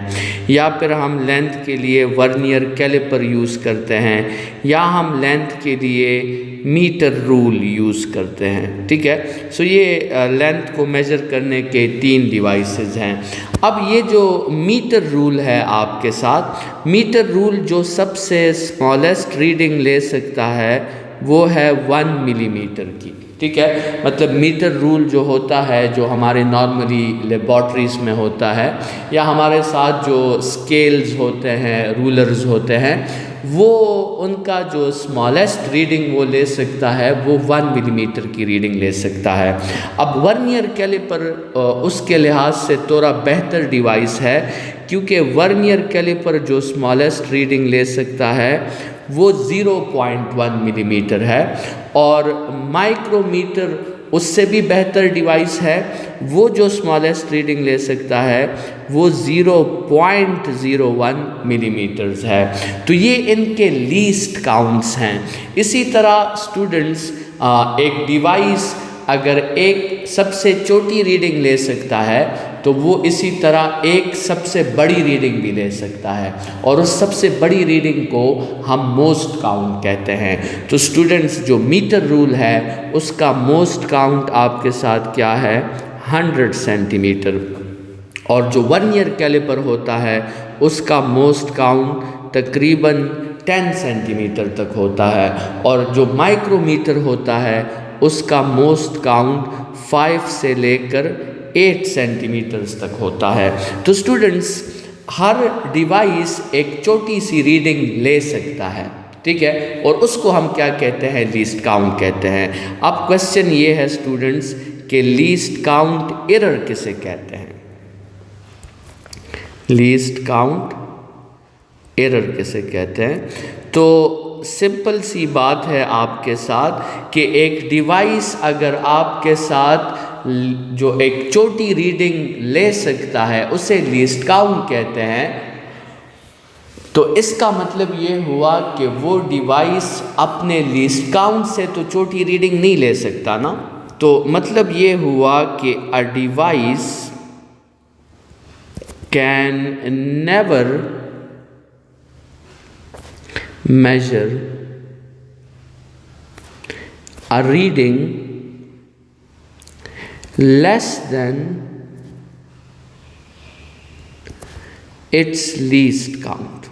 یا پھر ہم لینتھ کے لیے ورنیئر کیلیپر یوز کرتے ہیں، یا ہم لینتھ کے لیے میٹر رول یوز کرتے ہیں، ٹھیک ہے۔ سو یہ لینتھ کو میجر کرنے کے 3 ڈیوائسز ہیں۔ اب یہ جو میٹر رول ہے آپ کے ساتھ، میٹر رول جو سب سے اسمالسٹ ریڈنگ لے سکتا ہے وہ ہے 1 ملی میٹر کی، ٹھیک ہے۔ مطلب میٹر رول جو ہوتا ہے جو ہمارے نارملی لیبارٹریز میں ہوتا ہے، یا ہمارے ساتھ جو اسکیلز ہوتے ہیں، رولرز ہوتے ہیں، وہ ان کا جو اسمالسٹ ریڈنگ وہ لے سکتا ہے وہ 1 ملی میٹر کی ریڈنگ لے سکتا ہے۔ اب ورنیئر کیلیپر اس کے لحاظ سے تھوڑا بہتر ڈیوائس ہے، کیونکہ ورنیئر کیلیپر جو اسمالسٹ ریڈنگ لے سکتا ہے وہ 0.1 ملی میٹر ہے، اور مائکرو میٹر اس سے بھی بہتر ڈیوائس ہے، وہ جو اسمالسٹ ریڈنگ لے سکتا ہے وہ 0.01 ملی میٹرز ہے۔ تو یہ ان کے لیسٹ کاؤنٹس ہیں۔ اسی طرح اسٹوڈنٹس ایک ڈیوائس اگر ایک سب سے چھوٹی ریڈنگ لے سکتا ہے تو وہ اسی طرح ایک سب سے بڑی ریڈنگ بھی لے سکتا ہے، اور اس سب سے بڑی ریڈنگ کو ہم موسٹ کاؤنٹ کہتے ہیں۔ تو اسٹوڈنٹس جو میٹر رول ہے اس کا موسٹ کاؤنٹ آپ کے ساتھ کیا ہے؟ 100 سینٹی میٹر، اور جو ورنیئر کیلیپر ہوتا ہے اس کا موسٹ کاؤنٹ تقریباً 10 سینٹی میٹر تک ہوتا ہے، اور جو مائکرو میٹر ہوتا ہے اس کا موسٹ کاؤنٹ 5 سے لے کر 8 سینٹی میٹرز تک ہوتا ہے۔ تو اسٹوڈنٹس ہر ڈیوائس ایک چھوٹی سی ریڈنگ لے سکتا ہے، ٹھیک ہے، اور اس کو ہم کیا کہتے ہیں؟ لیسٹ کاؤنٹ کہتے ہیں۔ اب کوشچن یہ ہے اسٹوڈنٹس کہ لیسٹ کاؤنٹ ایرر کسے کہتے ہیں؟ لیسٹ کاؤنٹ ایرر کسے کہتے ہیں؟ تو سمپل سی بات ہے آپ کے ساتھ کہ ایک ڈیوائس اگر آپ کے ساتھ جو ایک چھوٹی ریڈنگ لے سکتا ہے اسے لیسٹ کاؤنٹ کہتے ہیں، تو اس کا مطلب یہ ہوا کہ وہ ڈیوائس اپنے لیسٹ کاؤنٹ سے تو چھوٹی ریڈنگ نہیں لے سکتا نا۔ تو مطلب یہ ہوا کہ a device can never measure a reading less than its least count.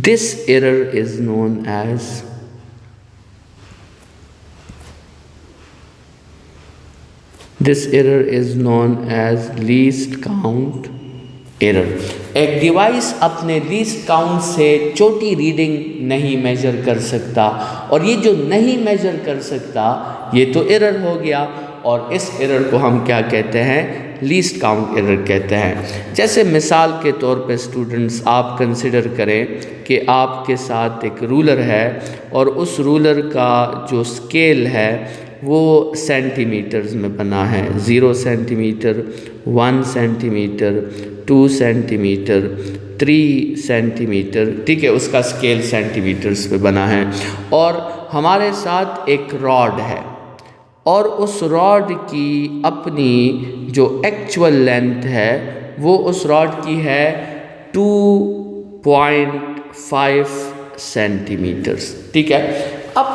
This error is known as least count error. ایک ڈیوائس اپنے لیسٹ کاؤنٹ سے چھوٹی ریڈنگ نہیں میجر کر سکتا، اور یہ جو نہیں میجر کر سکتا یہ تو ایرر ہو گیا، اور اس ایرر کو ہم کیا کہتے ہیں؟ لیسٹ کاؤنٹ ایرر کہتے ہیں۔ جیسے مثال کے طور پہ اسٹوڈنٹس آپ کنسیڈر کریں کہ آپ کے ساتھ ایک رولر ہے، اور اس رولر کا جو اسکیل ہے وہ سینٹی میٹرز میں بنا ہے، 0 centimetre, 1 centimetre, 2 centimetre, 3 centimetre, ٹھیک ہے، اس کا اسکیل سینٹی میٹرز پہ بنا ہے، اور ہمارے ساتھ ایک راڈ ہے، اور اس راڈ کی اپنی جو ایکچول لینتھ ہے وہ اس راڈ کی ہے 2.5 سینٹی میٹرز، ٹھیک ہے۔ اب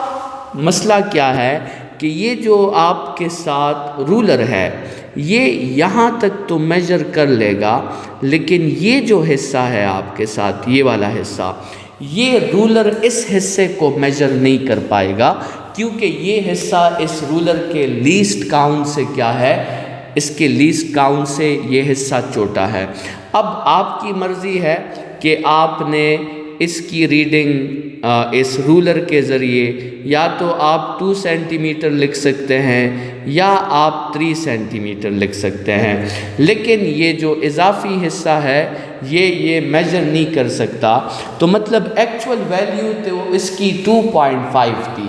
مسئلہ کیا ہے کہ یہ جو آپ کے ساتھ رولر ہے یہ یہاں تک تو میجر کر لے گا، لیکن یہ جو حصہ ہے آپ کے ساتھ، یہ والا حصہ، یہ رولر اس حصے کو میجر نہیں کر پائے گا، کیونکہ یہ حصہ اس رولر کے لیسٹ کاؤنٹ سے کیا ہے؟ اس کے لیسٹ کاؤنٹ سے یہ حصہ چھوٹا ہے۔ اب آپ کی مرضی ہے کہ آپ نے اس کی ریڈنگ اس رولر کے ذریعے یا تو آپ 2 سینٹی میٹر لکھ سکتے ہیں یا آپ 3 سینٹی میٹر لکھ سکتے ہیں، لیکن یہ جو اضافی حصہ ہے یہ میجر نہیں کر سکتا، تو مطلب ایکچول ویلیو تو اس کی 2.5 تھی۔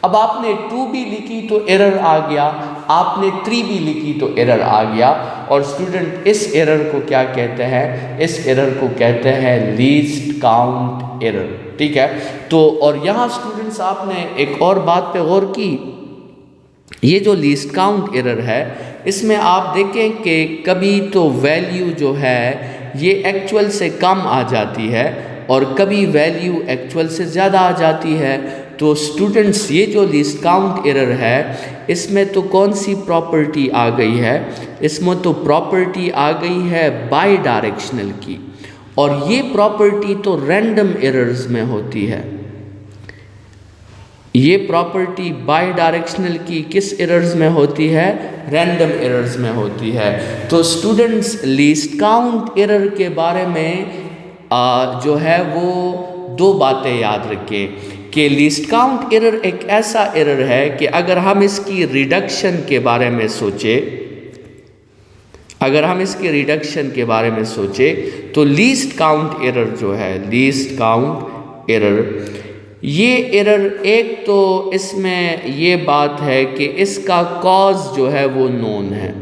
اب آپ نے 2 بھی لکھی تو ایرر آ گیا، آپ نے 3 بھی لکھی تو ایرر آ گیا، اور اسٹوڈنٹ اس ایرر کو کیا کہتے ہیں؟ اس ایرر کو کہتے ہیں لیسٹ کاؤنٹ ایرر، ٹھیک ہے۔ تو اور یہاں اسٹوڈنٹس آپ نے ایک اور بات پہ غور کی، یہ جو لیسٹ کاؤنٹ ایرر ہے اس میں آپ دیکھیں کہ کبھی تو ویلیو جو ہے یہ ایکچول سے کم آ جاتی ہے، اور کبھی ویلیو ایکچول سے زیادہ آ جاتی ہے۔ تو اسٹوڈنٹس یہ جو لیسٹ کاؤنٹ ایرر ہے اس میں تو کون سی پراپرٹی آ گئی ہے؟ اس میں تو پراپرٹی آ گئی ہے بائی ڈائریکشنل کی، اور یہ پراپرٹی تو رینڈم ایررز میں ہوتی ہے۔ یہ پراپرٹی بائی ڈائریکشنل کی کس ایررز میں ہوتی ہے؟ رینڈم ایررز میں ہوتی ہے۔ تو اسٹوڈنٹس لیسٹ کاؤنٹ ایرر کے بارے میں جو ہے وہ 2 باتیں یاد رکھیں کہ لیسٹ کاؤنٹ ایرر ایک ایسا ایرر ہے کہ اگر ہم اس کی ریڈکشن کے بارے میں سوچیں، تو لیسٹ کاؤنٹ ایرر جو ہے، لیسٹ کاؤنٹ ایرر، یہ ایرر ایک تو اس میں یہ بات ہے کہ اس کا کاز جو ہے وہ نون ہے،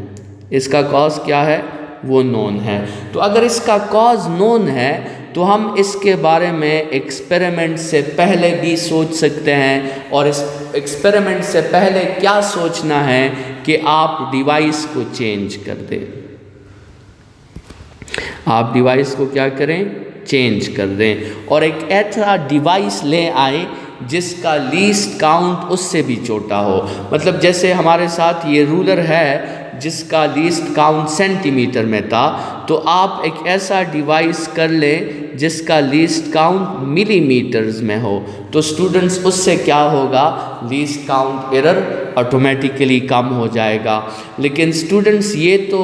اس کا کاز کیا ہے؟ وہ نون ہے۔ تو اگر اس کا کاز نون ہے تو ہم اس کے بارے میں ایکسپیریمنٹ سے پہلے بھی سوچ سکتے ہیں، اور اس ایکسپیریمنٹ سے پہلے کیا سوچنا ہے کہ آپ ڈیوائس کو چینج کر دیں، آپ ڈیوائس کو کیا کریں؟ چینج کر دیں، اور ایک ایسا ڈیوائس لے آئیں جس کا لیسٹ کاؤنٹ اس سے بھی چھوٹا ہو۔ مطلب جیسے ہمارے ساتھ یہ رولر ہے جس کا لیسٹ کاؤنٹ سینٹی میٹر میں تھا، تو آپ ایک ایسا ڈیوائس کر لیں جس کا لیسٹ کاؤنٹ ملی میٹرز میں ہو، تو اسٹوڈنٹس اس سے کیا ہوگا؟ لیسٹ کاؤنٹ ایرر آٹومیٹیکلی کم ہو جائے گا۔ لیکن اسٹوڈنٹس یہ تو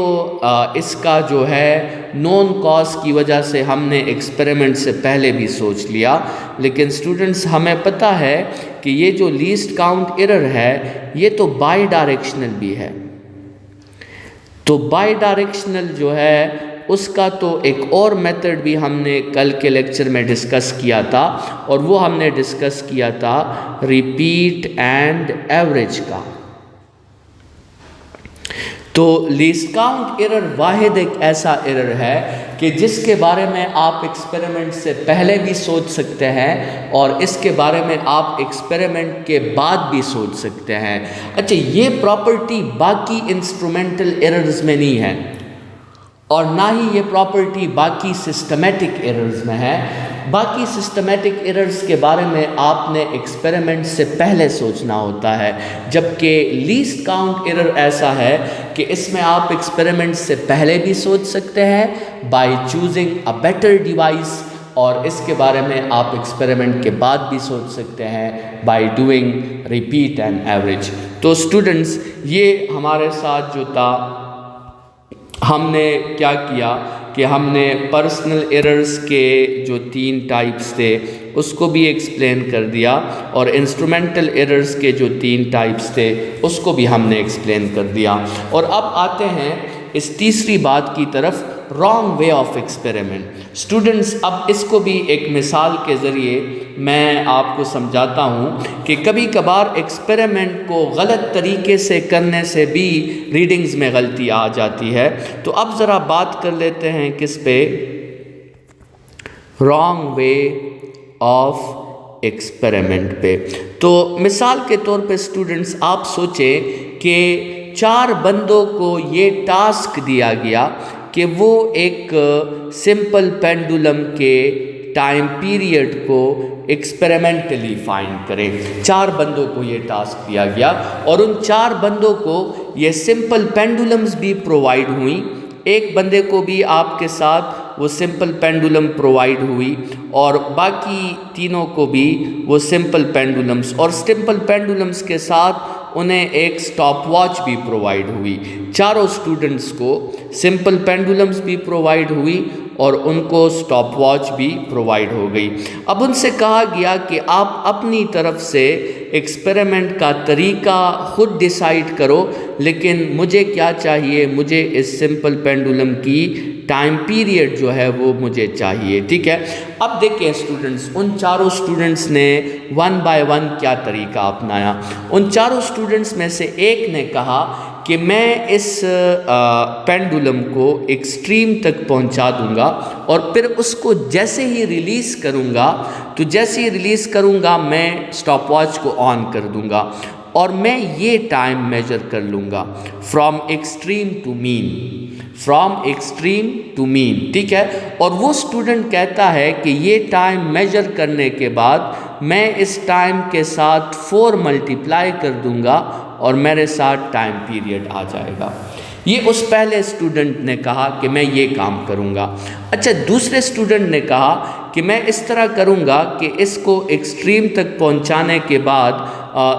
اس کا جو ہے نون کاز کی وجہ سے ہم نے ایکسپیریمنٹ سے پہلے بھی سوچ لیا، لیکن اسٹوڈنٹس ہمیں پتہ ہے کہ یہ جو لیسٹ کاؤنٹ ایرر ہے یہ تو بائی ڈائریکشنل بھی ہے، تو بائی ڈائریکشنل جو ہے اس کا تو ایک اور میتھڈ بھی ہم نے کل کے لیکچر میں ڈسکس کیا تھا، اور وہ ہم نے ڈسکس کیا تھا ریپیٹ اینڈ ایوریج کا۔ تو لیسٹ کاؤنٹ ایرر واحد ایک ایسا ایرر ہے کہ جس کے بارے میں آپ ایکسپیریمنٹ سے پہلے بھی سوچ سکتے ہیں، اور اس کے بارے میں آپ ایکسپیریمنٹ کے بعد بھی سوچ سکتے ہیں۔ اچھا، یہ پراپرٹی باقی انسٹرومنٹل ایررز میں نہیں ہے، اور نہ ہی یہ پراپرٹی باقی سسٹمیٹک ایررز میں ہے۔ باقی سسٹمیٹک ایررز کے بارے میں آپ نے ایکسپیریمنٹ سے پہلے سوچنا ہوتا ہے، جبکہ لیسٹ کاؤنٹ ایرر ایسا ہے کہ اس میں آپ ایکسپیریمنٹ سے پہلے بھی سوچ سکتے ہیں by choosing a better device, اور اس کے بارے میں آپ ایکسپیریمنٹ کے بعد بھی سوچ سکتے ہیں by doing repeat and average. تو اسٹوڈنٹس یہ ہمارے ساتھ جو تھا، ہم نے کیا کیا کہ ہم نے پرسنل ایررز کے جو 3 ٹائپس تھے اس کو بھی ایکسپلین کر دیا، اور انسٹرومنٹل ایررز کے جو 3 ٹائپس تھے اس کو بھی ہم نے ایکسپلین کر دیا۔ اور اب آتے ہیں اس تیسری بات کی طرف، wrong way of experiment. Students اب اس کو بھی ایک مثال کے ذریعے میں آپ کو سمجھاتا ہوں کہ کبھی کبھار ایکسپیریمنٹ کو غلط طریقے سے کرنے سے بھی ریڈنگز میں غلطی آ جاتی ہے۔ تو اب ذرا بات کر لیتے ہیں کس پہ، رانگ وے آف ایکسپیریمنٹ پہ۔ تو مثال کے طور پہ اسٹوڈنٹس آپ سوچیں کہ 4 بندوں کو یہ ٹاسک دیا گیا کہ وہ ایک سمپل پینڈولم کے ٹائم پیریڈ کو ایکسپیریمنٹلی فائنڈ کریں۔ 4 بندوں کو یہ ٹاسک دیا گیا، اور ان 4 بندوں کو یہ سمپل پینڈولمز بھی پرووائڈ ہوئیں، ایک بندے کو بھی آپ کے ساتھ وہ سمپل پینڈولم پرووائڈ ہوئی، اور باقی تینوں کو بھی وہ سمپل پینڈولمز، اور سمپل پینڈولمز کے ساتھ انہیں ایک سٹاپ واچ بھی پرووائڈ ہوئی۔ چاروں اسٹوڈنٹس کو سمپل پینڈولمز بھی پرووائڈ ہوئی اور ان کو سٹاپ واچ بھی پرووائڈ ہو گئی۔ اب ان سے کہا گیا کہ آپ اپنی طرف سے ایکسپیریمنٹ کا طریقہ خود ڈیسائیڈ کرو، لیکن مجھے کیا چاہیے، مجھے اس سمپل پینڈولم کی ٹائم پیریڈ جو ہے وہ مجھے چاہیے، ٹھیک ہے۔ اب دیکھیں اسٹوڈنٹس، ان چاروں اسٹوڈنٹس نے 1 بائی 1 کیا طریقہ اپنایا۔ ان چاروں اسٹوڈنٹس میں سے ایک نے کہا کہ میں اس پینڈولم کو ایکسٹریم تک پہنچا دوں گا، اور پھر اس کو جیسے ہی ریلیز کروں گا، تو جیسے ہی ریلیز کروں گا میں سٹاپ واچ کو آن کر دوں گا، اور میں یہ ٹائم میجر کر لوں گا from extreme to mean, from extreme to mean, ٹھیک ہے۔ اور وہ اسٹوڈنٹ کہتا ہے کہ یہ ٹائم میجر کرنے کے بعد میں اس ٹائم کے ساتھ 4 ملٹیپلائی کر دوں گا اور میرے ساتھ ٹائم پیریڈ آ جائے گا۔ یہ اس پہلے اسٹوڈنٹ نے کہا کہ میں یہ کام کروں گا۔ اچھا، دوسرے اسٹوڈنٹ نے کہا کہ میں اس طرح کروں گا کہ اس کو ایکسٹریم تک پہنچانے کے بعد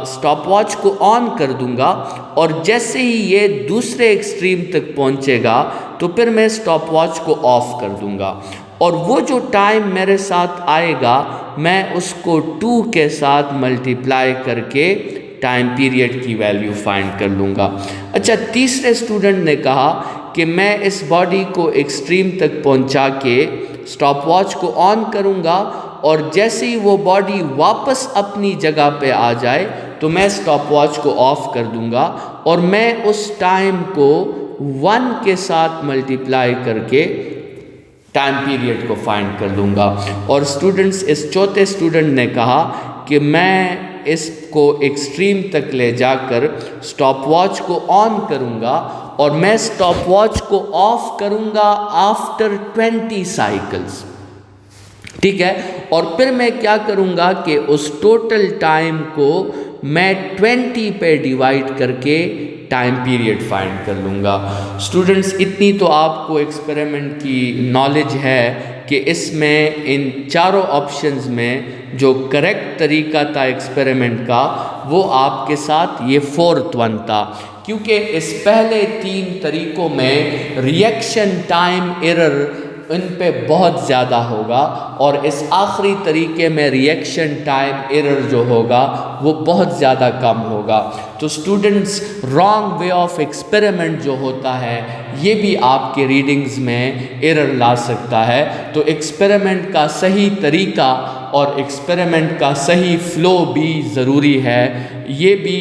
سٹاپ واچ کو آن کر دوں گا، اور جیسے ہی یہ دوسرے ایکسٹریم تک پہنچے گا تو پھر میں سٹاپ واچ کو آف کر دوں گا، اور وہ جو ٹائم میرے ساتھ آئے گا میں اس کو 2 کے ساتھ ملٹیپلائی کر کے ٹائم پیریڈ کی ویلیو فائنڈ کر لوں گا۔ اچھا، تیسرے اسٹوڈنٹ نے کہا کہ میں اس باڈی کو ایکسٹریم تک پہنچا کے سٹاپ واچ کو آن کروں گا، اور جیسے ہی وہ باڈی واپس اپنی جگہ پہ آ جائے تو میں سٹاپ واچ کو آف کر دوں گا، اور میں اس ٹائم کو 1 کے ساتھ ملٹیپلائی کر کے ٹائم پیریڈ کو فائنڈ کر لوں گا۔ اور اسٹوڈنٹس، اس چوتھے اسٹوڈنٹ نے کہا کہ میں اس کو ایکسٹریم تک لے جا کر سٹاپ واچ کو آن کروں گا، اور میں سٹاپ واچ کو آف کروں گا آفٹر 20 سائیکلز، ٹھیک ہے۔ اور پھر میں کیا کروں گا کہ اس ٹوٹل ٹائم کو میں 20 پہ ڈیوائڈ کر کے ٹائم پیریڈ فائنڈ کر لوں گا۔ اسٹوڈنٹس، اتنی تو آپ کو ایکسپیریمنٹ کی نالج ہے کہ اس میں ان چاروں آپشنز میں جو کریکٹ طریقہ تھا ایکسپیریمنٹ کا وہ آپ کے ساتھ یہ 4th ون تھا، کیونکہ اس پہلے 3 طریقوں میں ریئیکشن ٹائم ایرر ان پہ بہت زیادہ ہوگا، اور اس آخری طریقے میں ریئیکشن ٹائم ایرر جو ہوگا وہ بہت زیادہ کم ہوگا۔ تو students, wrong way of experiment جو ہوتا ہے یہ بھی آپ کے ریڈنگز میں ایرر لا سکتا ہے۔ تو ایکسپیریمنٹ کا صحیح طریقہ اور ایکسپیریمنٹ کا صحیح فلو بھی ضروری ہے، یہ بھی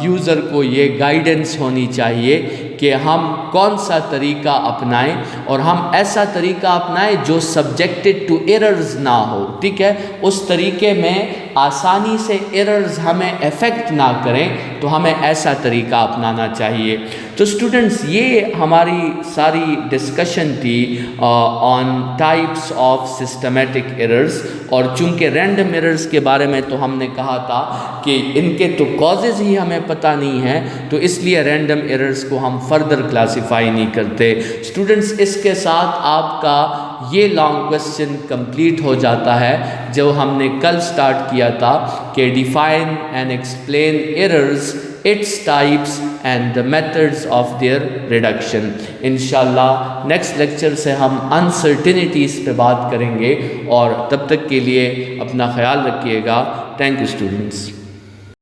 یوزر کو یہ گائیڈنس ہونی چاہیے کہ ہم کون سا طریقہ اپنائیں، اور ہم ایسا طریقہ اپنائیں جو سبجیکٹڈ ٹو ایررز نہ ہو، ٹھیک ہے۔ اس طریقے میں آسانی سے ایررز ہمیں افیکٹ نہ کریں تو ہمیں ایسا طریقہ اپنانا چاہیے۔ تو اسٹوڈنٹس یہ ہماری ساری ڈسکشن تھی آن ٹائپس آف سسٹمیٹک ایررز، اور چونکہ رینڈم ایررز کے بارے میں تو ہم نے کہا تھا کہ ان کے تو کازز ہی ہمیں پتہ نہیں ہیں، تو اس لیے رینڈم ایررز کو ہم فردر کلاسیفائی نہیں کرتے۔ اسٹوڈنٹس اس کے ساتھ آپ کا یہ لانگ کوسچن کمپلیٹ ہو جاتا ہے جو ہم نے کل سٹارٹ کیا تھا کہ define and explain errors, its types and the methods of their reduction. انشاءاللہ نیکسٹ لیکچر سے ہم انسرٹینٹیز پہ بات کریں گے، اور تب تک کے لیے اپنا خیال رکھیے گا۔ Thank you students.